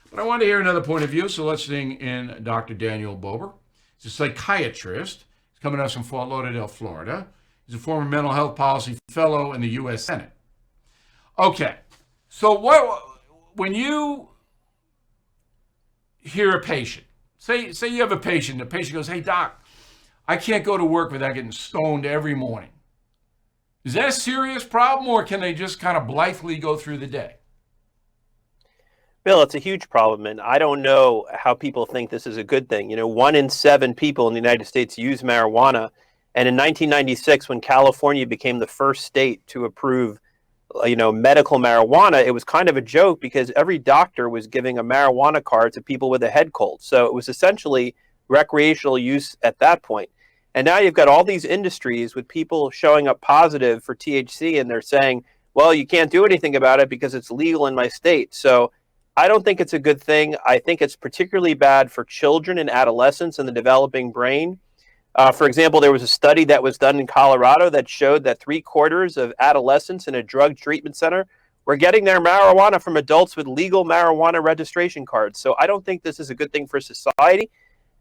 But I wanted to hear another point of view, so let's bring in Dr. Daniel Bober. He's a psychiatrist. He's coming to us from Fort Lauderdale, Florida. He's a former mental health policy fellow in the U.S. Senate. Okay, so when you hear a patient, say you have a patient, the patient goes, "Hey doc, I can't go to work without getting stoned every morning." Is that a serious problem, or can they just kind of blithely go through the day? Bill, it's a huge problem, and I don't know how people think this is a good thing. 1 in 7 people in the United States use marijuana, and in 1996, when California became the first state to approve, medical marijuana, it was kind of a joke because every doctor was giving a marijuana card to people with a head cold. So it was essentially recreational use at that point. And now you've got all these industries with people showing up positive for THC, and they're saying, well, you can't do anything about it because it's legal in my state. So I don't think it's a good thing. I think it's particularly bad for children and adolescents and the developing brain. For example, there was a study that was done in Colorado that showed that 3/4 of adolescents in a drug treatment center were getting their marijuana from adults with legal marijuana registration cards. So I don't think this is a good thing for society.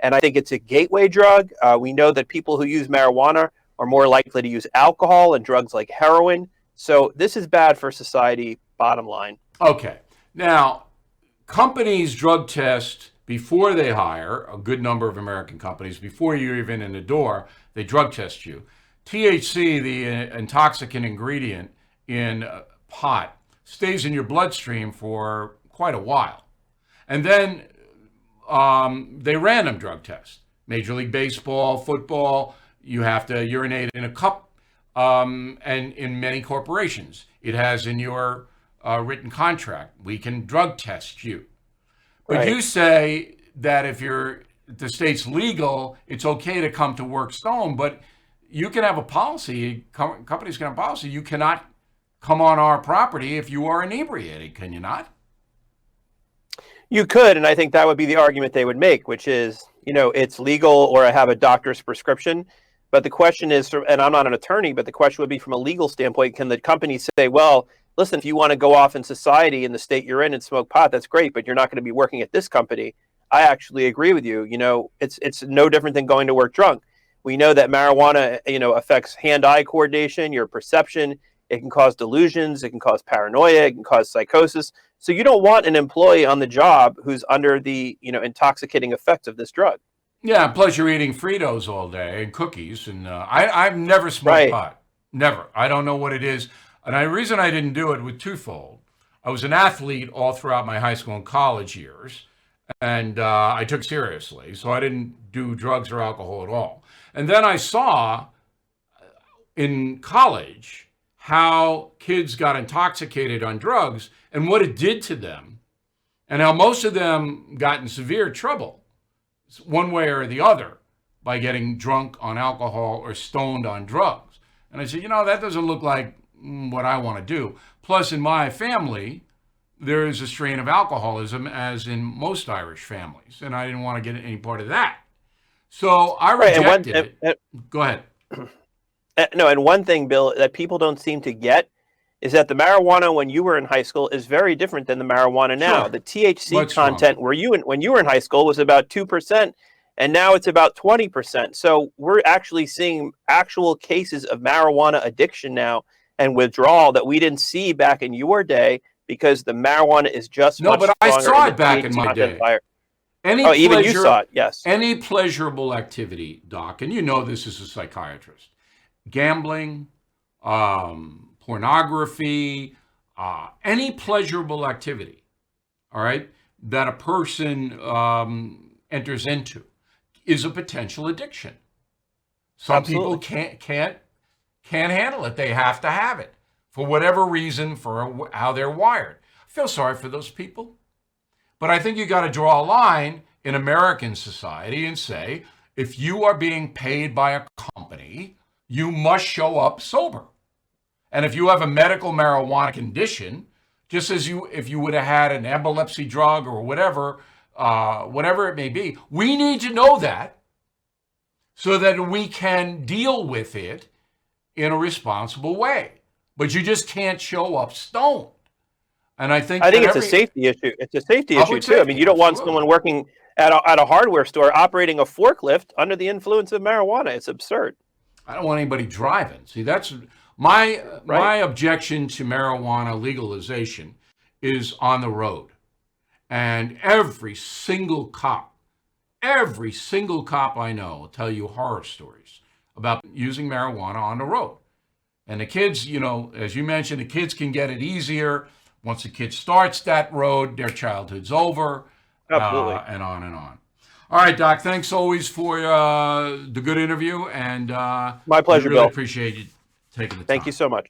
And I think it's a gateway drug. We know that people who use marijuana are more likely to use alcohol and drugs like heroin. So this is bad for society, bottom line. Okay. Now, companies drug test before they hire, a good number of American companies, before you're even in the door, they drug test you. THC, the intoxicant ingredient in pot, stays in your bloodstream for quite a while. And then they random drug test. Major League Baseball, football, you have to urinate in a cup. And in many corporations, it has in your written contract, we can drug test you. But Right. you say that if the state's legal, it's okay to come to work stoned, but you can have a policy, companies can have a policy, you cannot come on our property if you are inebriated, can you not? You could, and I think that would be the argument they would make, which is, it's legal or I have a doctor's prescription. But the question is, and I'm not an attorney, but the question would be from a legal standpoint, can the company say, well, listen, if you want to go off in society in the state you're in and smoke pot, that's great, but you're not going to be working at this company. I actually agree with you. It's no different than going to work drunk. We know that marijuana, affects hand-eye coordination, your perception. It can cause delusions. It can cause paranoia. It can cause psychosis. So you don't want an employee on the job who's under the, intoxicating effects of this drug. Yeah, plus you're eating Fritos all day and cookies, and I've never smoked Right. pot. Never. I don't know what it is. And the reason I didn't do it was twofold. I was an athlete all throughout my high school and college years, and I took seriously, so I didn't do drugs or alcohol at all. And then I saw in college how kids got intoxicated on drugs and what it did to them, and how most of them got in severe trouble, one way or the other, by getting drunk on alcohol or stoned on drugs. And I said, that doesn't look like what I want to do. Plus, in my family, there is a strain of alcoholism, as in most Irish families, and I didn't want to get any part of that. So I Right. And rejected it. Go ahead. no, and one thing, Bill, that people don't seem to get is that the marijuana when you were in high school is very different than the marijuana now. Sure. The THC Much content stronger. when you were in high school was about 2%, and now it's about 20%. So we're actually seeing actual cases of marijuana addiction now and withdrawal that we didn't see back in your day because the marijuana is just No, much but I stronger saw and it the back in THC my content day. higher. Any Oh, even you pleasure, saw it, yes. any pleasurable activity, Doc, and you know this as a psychiatrist, gambling, pornography, any pleasurable activity, all right, that a person enters into is a potential addiction. Some people Absolutely. can't handle it. They have to have it for whatever reason, for how they're wired. I feel sorry for those people. But I think you got to draw a line in American society and say, if you are being paid by a company, you must show up sober. And if you have a medical marijuana condition, just as if you would have had an epilepsy drug or whatever, whatever it may be, we need to know that so that we can deal with it in a responsible way. But you just can't show up stoned. And I think I think that it's a safety issue. It's a safety issue public too. I mean, safety, you don't want absolutely. someone working at a hardware store operating a forklift under the influence of marijuana. It's absurd, I don't want anybody driving. See, that's my right? objection to marijuana legalization is on the road. And every single cop I know will tell you horror stories about using marijuana on the road. And the kids, as you mentioned, the kids can get it easier. Once a kid starts that road, their childhood's over, Absolutely. and on and on. All right, Doc, thanks always for the good interview. And My we pleasure, really Bill. appreciate you taking the Thank you time. so much.